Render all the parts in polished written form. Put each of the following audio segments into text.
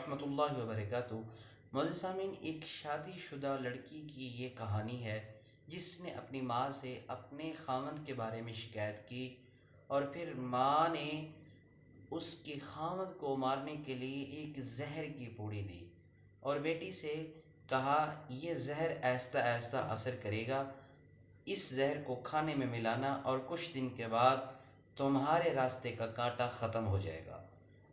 वरहमतुल्लाहि वबरकातुहू। मोअज़्ज़िज़ सामीन, एक शादीशुदा लड़की की ये कहानी है जिसने अपनी माँ से अपने ख़ावंद के बारे में शिकायत की और फिर माँ ने उसके ख़ावंद को मारने के लिए एक जहर की पूड़ी दी और बेटी से कहा, यह जहर आहिस्ता आहिस्ता असर करेगा, इस जहर को खाने में मिलाना और कुछ दिन के बाद तुम्हारे रास्ते का कांटा ख़त्म हो जाएगा।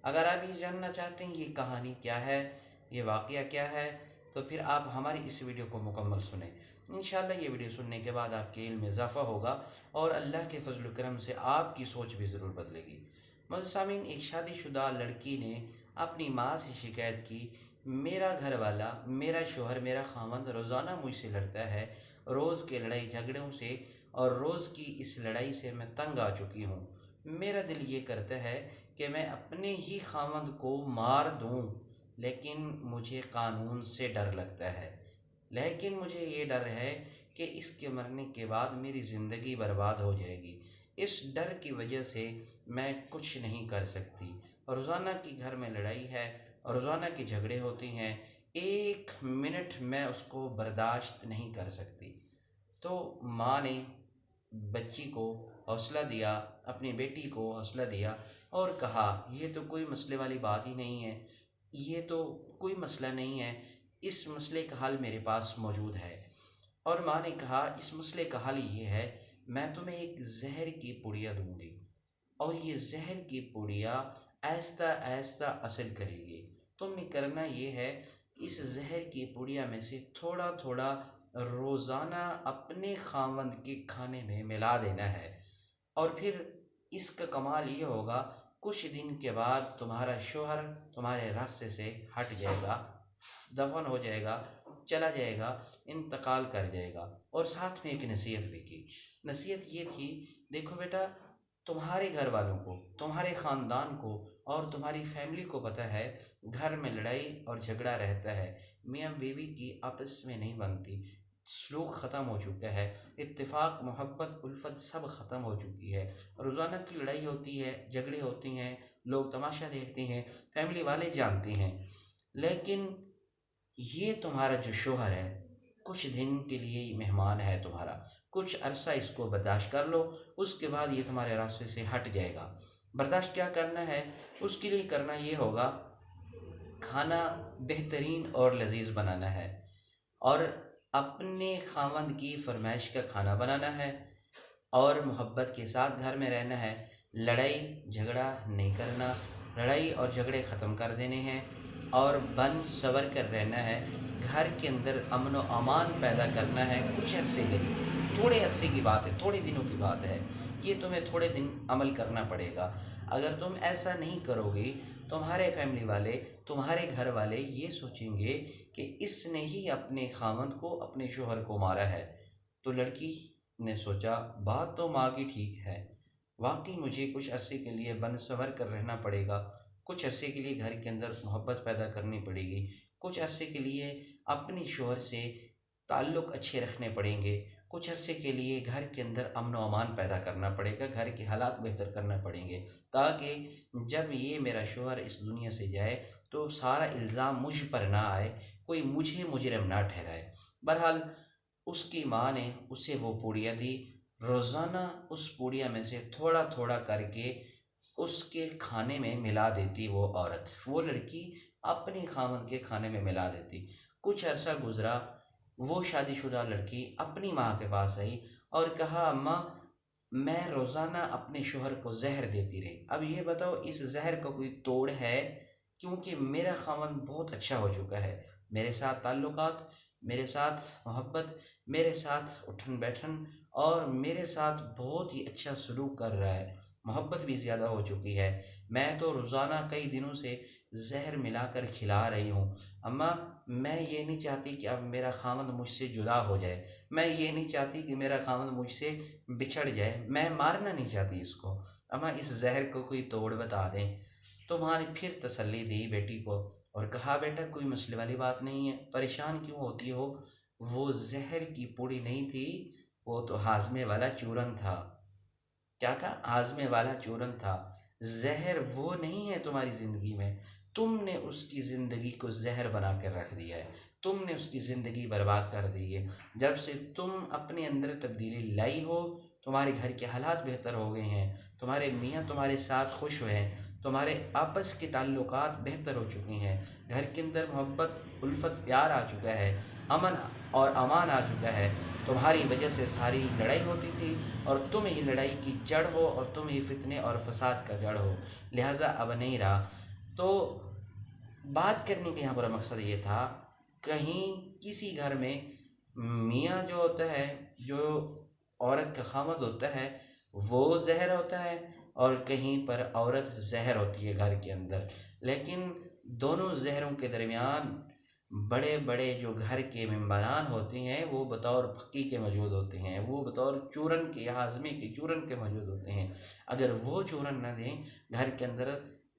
अगर आप ये जानना चाहते हैं ये कहानी क्या है, ये वाक़या क्या है, तो फिर आप हमारी इस वीडियो को मुकम्मल सुनें। इंशाअल्लाह ये वीडियो सुनने के बाद आपके इल्म में इजाफ़ा होगा और अल्लाह के फजल करम से आपकी सोच भी ज़रूर बदलेगी। मोअज़्ज़िज़ सामीन, एक शादीशुदा लड़की ने अपनी माँ से शिकायत की, मेरा घर वाला, मेरा शोहर, मेरा ख़ावंद रोज़ाना मुझसे लड़ता है, रोज़ के लड़ाई झगड़ों से और रोज़ की इस लड़ाई से मैं तंग आ चुकी हूँ। मेरा दिल ये करता है कि मैं अपने ही ख़ावंद को मार दूँ, लेकिन मुझे कानून से डर लगता है। लेकिन मुझे ये डर है कि इसके मरने के बाद मेरी ज़िंदगी बर्बाद हो जाएगी। इस डर की वजह से मैं कुछ नहीं कर सकती। रोज़ाना की घर में लड़ाई है, रोज़ाना के झगड़े होती हैं, एक मिनट मैं उसको बर्दाश्त नहीं कर सकती। तो माँ ने बच्ची को हौसला दिया, अपनी बेटी को हौसला दिया और कहा, ये तो कोई मसले वाली बात ही नहीं है, ये तो कोई मसला नहीं है, इस मसले का हल मेरे पास मौजूद है। और माँ ने कहा, इस मसले का हल ये है, मैं तुम्हें एक जहर की पुड़िया दूंगी और ये जहर की पुड़िया आहिस्ता आहिस्ता असर करेगी। तुमने करना ये है, इस जहर की पुड़िया में से थोड़ा थोड़ा रोज़ाना अपने ख़ावंद के खाने में मिला देना है और फिर इसका कमाल ये होगा, कुछ दिन के बाद तुम्हारा शौहर तुम्हारे रास्ते से हट जाएगा, दफन हो जाएगा, चला जाएगा, इंतकाल कर जाएगा। और साथ में एक नसीहत भी की। नसीहत ये थी, देखो बेटा, तुम्हारे घर वालों को, तुम्हारे ख़ानदान को और तुम्हारी फैमिली को पता है घर में लड़ाई और झगड़ा रहता है, मियाँ बीवी की आपस में नहीं बनती, सलूक ख़त्म हो चुका है, इत्तेफाक, मोहब्बत, उल्फत सब ख़त्म हो चुकी है, रोज़ाना की लड़ाई होती है, झगड़े होती हैं, लोग तमाशा देखते हैं, फैमिली वाले जानते हैं। लेकिन ये तुम्हारा जो शौहर है कुछ दिन के लिए मेहमान है तुम्हारा, कुछ अरसा इसको बर्दाश्त कर लो, उसके बाद ये तुम्हारे रास्ते से हट जाएगा। बर्दाश्त क्या करना है, उसके लिए करना ये होगा, खाना बेहतरीन और लजीज बनाना है और अपने ख़ावंद की फरमाइश का खाना बनाना है और मोहब्बत के साथ घर में रहना है। लड़ाई झगड़ा नहीं करना, लड़ाई और झगड़े ख़त्म कर देने हैं और बन सवर कर रहना है। घर के अंदर अमन व अमान पैदा करना है कुछ अरसे के लिए, थोड़े अरसे की बात है, थोड़े दिनों की बात है, ये तुम्हें थोड़े दिन अमल करना पड़ेगा। अगर तुम ऐसा नहीं करोगे, तुम्हारे फैमिली वाले, तुम्हारे घर वाले ये सोचेंगे कि इसने ही अपने ख़ावंद को, अपने शोहर को मारा है। तो लड़की ने सोचा, बात तो माँ की ठीक है, वाकई मुझे कुछ अरसे के लिए बन सवर कर रहना पड़ेगा, कुछ अरसे के लिए घर के अंदर मोहब्बत पैदा करनी पड़ेगी, कुछ अरसे के लिए अपने शोहर से ताल्लुक़ अच्छे रखने पड़ेंगे, कुछ अरसे के लिए घर के अंदर अमन व अमान पैदा करना पड़ेगा, घर के हालात बेहतर करना पड़ेंगे, ताकि जब ये मेरा शोहर इस दुनिया से जाए तो सारा इल्ज़ाम मुझ पर ना आए, कोई मुझे मुजरिम ना ठहराए। बहरहाल उसकी माँ ने उसे वो पूड़िया दी, रोज़ाना उस पूड़िया में से थोड़ा थोड़ा करके उसके खाने में मिला देती वो औरत, वो लड़की अपने ख़ावंद के खाने में मिला देती। कुछ अरसा गुज़रा, वो शादीशुदा लड़की अपनी माँ के पास आई और कहा, अम्मा, मैं रोज़ाना अपने शोहर को जहर देती रही, अब ये बताओ इस जहर का कोई तोड़ है? क्योंकि मेरा ख़ावंद बहुत अच्छा हो चुका है, मेरे साथ ताल्लुकात, मेरे साथ मोहब्बत, मेरे साथ उठन बैठन और मेरे साथ बहुत ही अच्छा सलूक कर रहा है, मोहब्बत भी ज़्यादा हो चुकी है, मैं तो रोज़ाना कई दिनों से जहर मिलाकर खिला रही हूँ। अम्मा, मैं ये नहीं चाहती कि अब मेरा ख़ावंद मुझसे जुदा हो जाए, मैं ये नहीं चाहती कि मेरा ख़ावंद मुझसे बिछड़ जाए, मैं मारना नहीं चाहती इसको, अम्मा इस जहर को कोई तोड़ बता दें। तो माँ ने फिर तसल्ली दी बेटी को और कहा, बेटा कोई मसले वाली बात नहीं है, परेशान क्यों होती हो, वो जहर की पूड़ी नहीं थी, वो तो हाजमे वाला चूरन था। क्या था? हाजमे वाला चूरन था। जहर वो नहीं है तुम्हारी ज़िंदगी में, तुमने उसकी ज़िंदगी को जहर बना कर रख दिया है, तुमने उसकी ज़िंदगी बर्बाद कर दी है। जब से तुम अपने अंदर तब्दीली लाई हो, तुम्हारे घर के हालात बेहतर हो गए हैं, तुम्हारे मियाँ तुम्हारे साथ खुश हुए हैं, तुम्हारे आपस के ताल्लुकात बेहतर हो चुके हैं, घर के अंदर मोहब्बत उल्फत प्यार आ चुका है, अमन और अमान आ चुका है। तुम्हारी वजह से सारी लड़ाई होती थी और तुम ही लड़ाई की जड़ हो और तुम ही फितने और फसाद का जड़ हो, लिहाजा अब नहीं रहा। तो बात करने का यहाँ पर मकसद ये था, कहीं किसी घर में मियाँ जो होता है, जो औरत का खामद होता है, वो जहर होता है और कहीं पर औरत जहर होती है घर के अंदर। लेकिन दोनों जहरों के दरमियान बड़े बड़े जो घर के मेम्बरान होते हैं वो बतौर फकी के मौजूद होते हैं, वो बतौर चूरन के, हाजमे के चूरन के मौजूद होते हैं। अगर वो चूरन न दें, घर के अंदर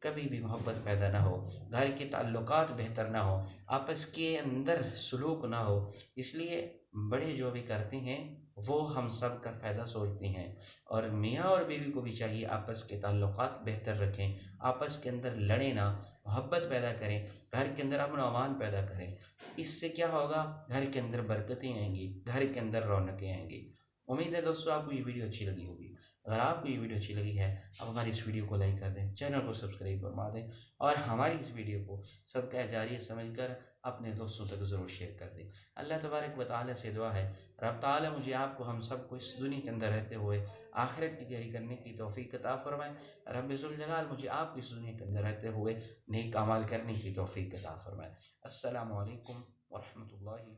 कभी भी मोहब्बत पैदा ना हो, घर के ताल्लुकात बेहतर ना हो, आपस के अंदर सलूक ना हो। इसलिए बड़े जो भी करते हैं वो हम सब का फ़ायदा सोचते हैं, और मियाँ और बीवी को भी चाहिए आपस के ताल्लुकात बेहतर रखें, आपस के अंदर लड़े ना, मोहब्बत पैदा करें, घर के अंदर अमन अमान पैदा करें। इससे क्या होगा, घर के अंदर बरकतें आएंगी, घर के अंदर रौनकें आएंगी। उम्मीद है दोस्तों आपको ये वीडियो अच्छी लगी होगी। अगर आपको ये वीडियो अच्छी लगी है, आप हमारी इस वीडियो को लाइक कर दें, चैनल को सब्सक्राइब फरमा दें, और हमारी इस वीडियो को सबका जारी समझकर अपने दोस्तों तक ज़रूर शेयर कर दें। अल्लाह तबारक व तआला से दुआ है, रब ताला मुझे आपको हम सब को इस दुनिया के अंदर रहते हुए आखिरत की तैयारी करने की तौफीक अता फरमाए। रब ज़ुल जलाल मुझे आपको इस दुनिया के अंदर रहते हुए नेक अमाल करने की तौफीक अता फरमाए। अस्सलामु अलैकुम व रहमतुल्लाहि